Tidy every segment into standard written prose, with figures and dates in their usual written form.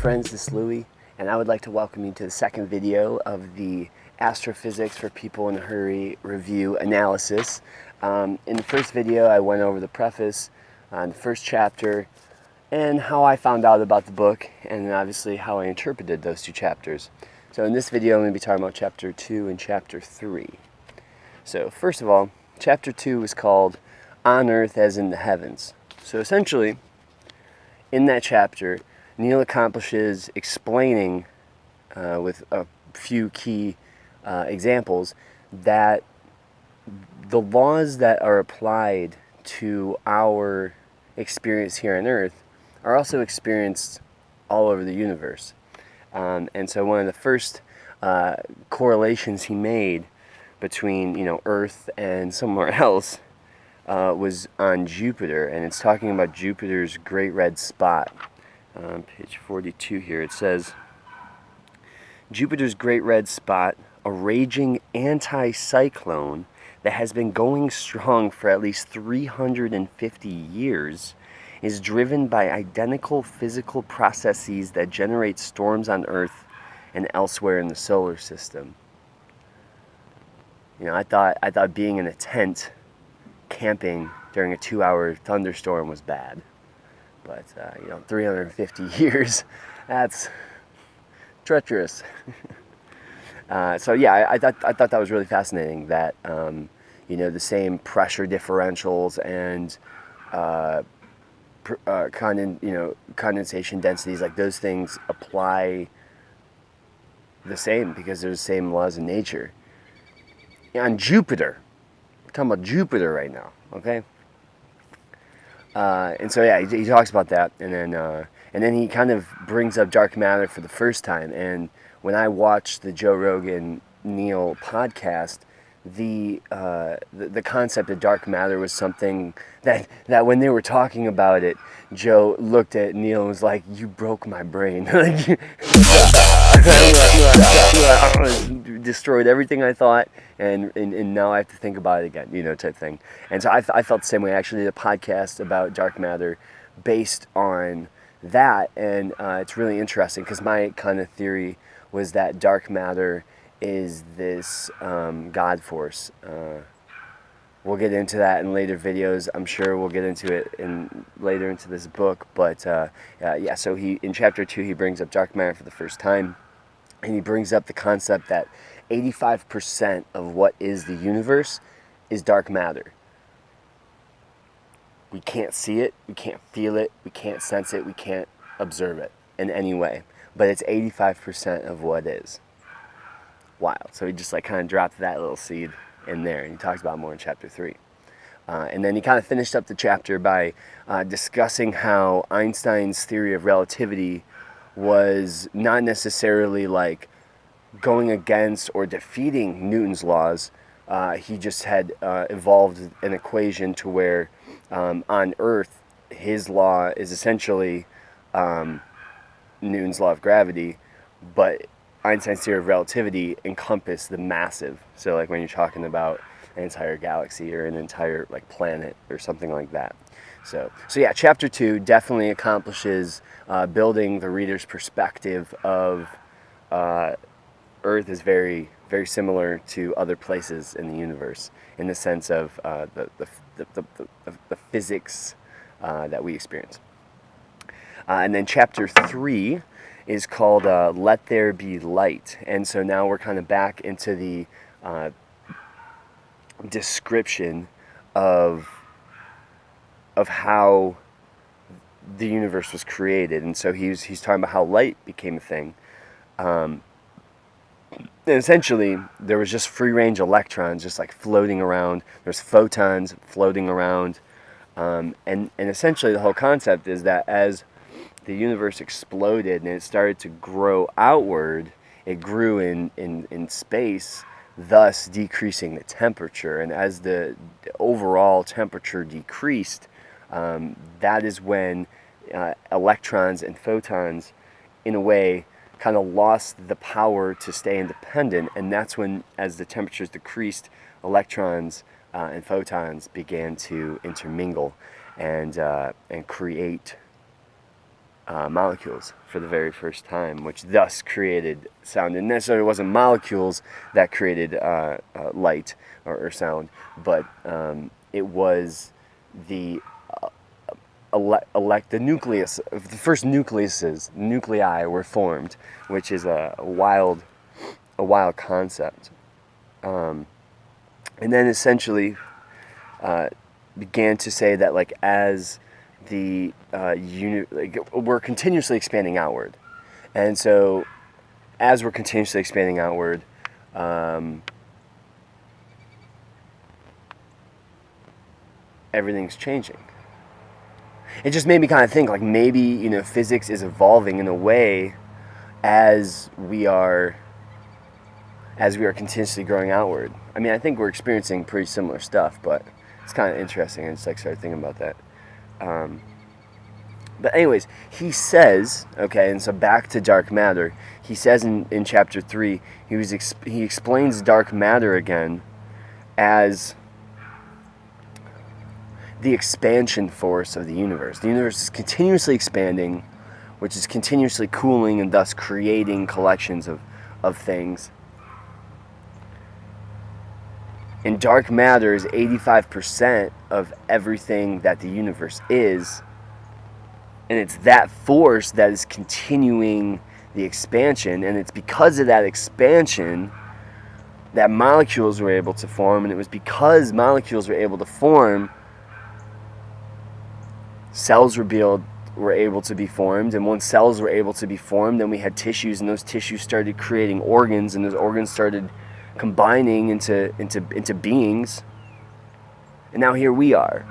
friends, this is Louie, and I would like to welcome you to the second video of the Astrophysics for People in a Hurry review analysis. In the first video, I went over the preface on the first chapter and how I found out about the book, and then obviously how I interpreted those two chapters. So in this video, I'm going to be talking about Chapter 2 and Chapter 3. So first of all, Chapter 2 is called On Earth as in the Heavens. So essentially, in that chapter, Neil accomplishes explaining with a few key examples that the laws that are applied to our experience here on Earth are also experienced all over the universe. And so one of the first correlations he made between Earth and somewhere else was on Jupiter, and it's talking about Jupiter's Great Red Spot. Page 42 here, it says, Jupiter's Great Red Spot, a raging anticyclone that has been going strong for at least 350 years, is driven by identical physical processes that generate storms on Earth and elsewhere in the solar system. I thought being in a tent camping during a 2-hour thunderstorm was bad. But, 350 years, that's treacherous. So yeah, I thought that was really fascinating that, the same pressure differentials and condensation densities, like those things apply the same because they're the same laws in nature. On Jupiter, we're talking about Jupiter right now, okay? And so yeah, he talks about that, and then he kind of brings up dark matter for the first time. And when I watched the Joe Rogan Neil podcast, the concept of dark matter was something that when they were talking about it, Joe looked at Neil and was like, "You broke my brain." Destroyed everything I thought, and now I have to think about it again, type thing. And so I felt the same way. I actually did a podcast about dark matter based on that, and it's really interesting because my kind of theory was that dark matter is this God force. We'll get into that in later videos. I'm sure we'll get into it later into this book. But yeah, so in Chapter 2, he brings up dark matter for the first time. And he brings up the concept that 85% of what is the universe is dark matter. We can't see it, we can't feel it, we can't sense it, we can't observe it in any way. But it's 85% of what is. Wild. So he just kind of dropped that little seed in there, and he talks about it more in Chapter 3. And then he kind of finished up the chapter by discussing how Einstein's theory of relativity was not necessarily going against or defeating Newton's laws. He just had evolved an equation to where on Earth his law is essentially Newton's law of gravity, but Einstein's theory of relativity encompassed the massive. So when you're talking about an entire galaxy or an entire planet or something like that. So yeah, Chapter 2 definitely accomplishes building the reader's perspective of Earth is very, very similar to other places in the universe in the sense of the physics that we experience. And then Chapter 3 is called Let There Be Light. And so now we're kind of back into the description of how the universe was created. And so he's talking about how light became a thing. And essentially, there was just free-range electrons just floating around. There's photons floating around. And essentially the whole concept is that as the universe exploded and it started to grow outward, it grew in space, thus decreasing the temperature. And as the overall temperature decreased, that is when electrons and photons, in a way, kind of lost the power to stay independent. And that's when, as the temperatures decreased, electrons and photons began to intermingle and create molecules for the very first time, which thus created sound. And necessarily it wasn't molecules that created light or sound, but it was the the nucleus, the first nuclei were formed, which is a wild concept. And then essentially began to say that, like, as the we're continuously expanding outward, and so as we're continuously expanding outward, everything's changing. It just made me kind of think, like, maybe, physics is evolving in a way as we are continuously growing outward. I mean, I think we're experiencing pretty similar stuff, but it's kind of interesting. I just started thinking about that. But anyways, he says, okay, and so back to dark matter. He says in chapter 3, he explains dark matter again as the expansion force of the universe. The universe is continuously expanding, which is continuously cooling and thus creating collections of things. And dark matter is 85% of everything that the universe is. And it's that force that is continuing the expansion. And it's because of that expansion that molecules were able to form. And it was because molecules were able to form, cells were able to be formed. And once cells were able to be formed, then we had tissues. And those tissues started creating organs. And those organs started combining into beings. And now here we are.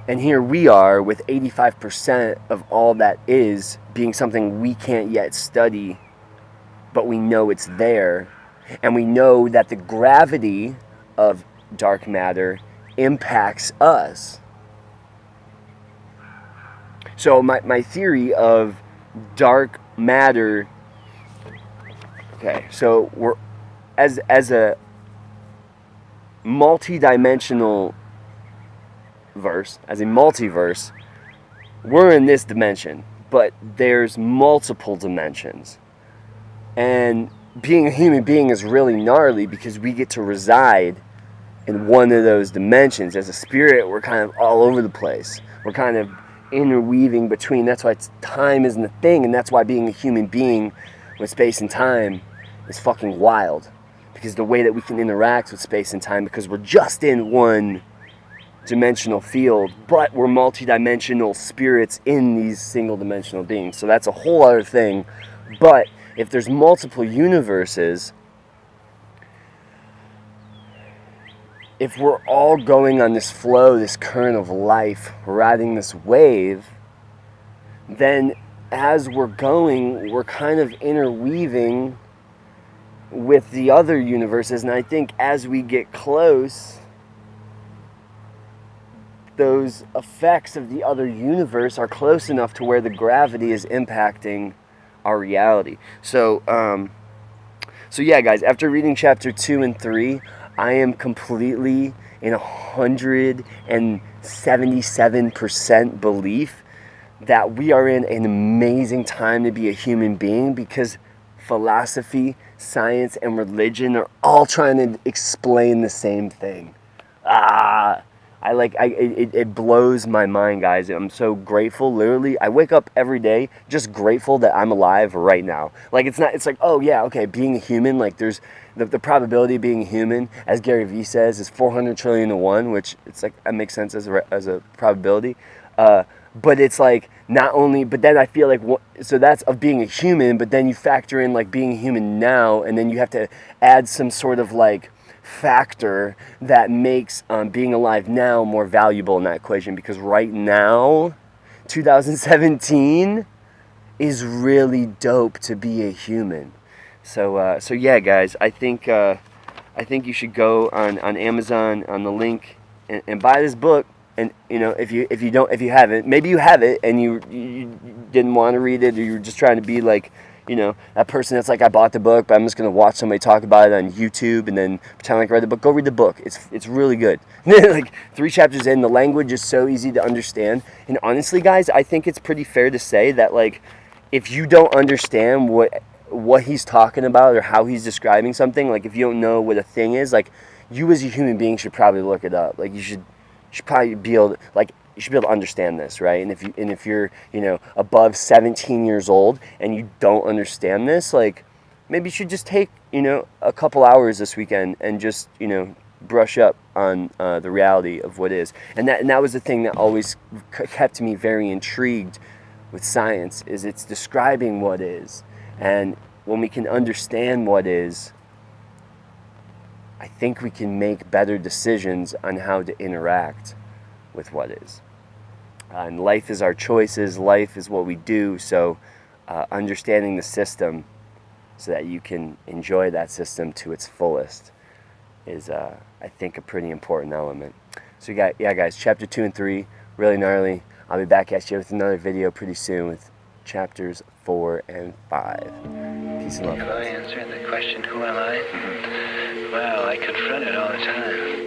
And here we are with 85% of all that is being something we can't yet study, but we know it's there. And we know that the gravity of dark matter impacts us. So my theory of dark matter, okay, so we're as a multi-dimensional verse, as a multiverse, we're in this dimension, but there's multiple dimensions. And being a human being is really gnarly because we get to reside in one of those dimensions. As a spirit, we're kind of all over the place. We're kind of interweaving between. That's why time isn't a thing, and that's why being a human being with space and time is fucking wild. Because the way that we can interact with space and time, because we're just in one dimensional field, but we're multi-dimensional spirits in these single-dimensional beings. So that's a whole other thing. But if there's multiple universes, if we're all going on this flow, this current of life, riding this wave, then as we're going, we're kind of interweaving with the other universes. And I think as we get close, those effects of the other universe are close enough to where the gravity is impacting our reality. So yeah, guys, after reading chapter 2 and 3, I am completely in 177% belief that we are in an amazing time to be a human being, because philosophy, science, and religion are all trying to explain the same thing. It blows my mind, guys. I'm so grateful. Literally, I wake up every day just grateful that I'm alive right now. Like, it's like, oh yeah, okay, being a human, like, there's the probability of being a human, as Gary Vee says, is 400 trillion to 1, which it's like, that makes sense as a probability. But it's like, not only, but then I feel like, so that's of being a human, but then you factor in, like, being a human now, and then you have to add some sort of, like, factor that makes being alive now more valuable in that equation, because right now, 2017, is really dope to be a human. So yeah, guys, I think you should go on Amazon on the link and buy this book. And if you haven't, maybe you have it and you didn't want to read it, or you're just trying to be like, you know, that person that's like, I bought the book, but I'm just going to watch somebody talk about it on YouTube and then pretend like I read the book. Go read the book. It's really good. Like 3 chapters in, the language is so easy to understand. And honestly, guys, I think it's pretty fair to say that, like, if you don't understand what he's talking about or how he's describing something, like if you don't know what a thing is, like, you as a human being should probably look it up. Like, you should probably be able to, like, you should be able to understand this, right? And if you're, you know, above 17 years old and you don't understand this, like, maybe you should just take, you know, a couple hours this weekend and just, you know, brush up on the reality of what is. And that was the thing that always kept me very intrigued with science, is it's describing what is. And when we can understand what is, I think we can make better decisions on how to interact with what is. And life is our choices, life is what we do, so understanding the system so that you can enjoy that system to its fullest is, I think, a pretty important element. So yeah guys, chapter 2 and 3, really gnarly. I'll be back at you with another video pretty soon with chapters 4 and 5. Peace and love. Have I answered the question, who am I? Well, I confront it all the time.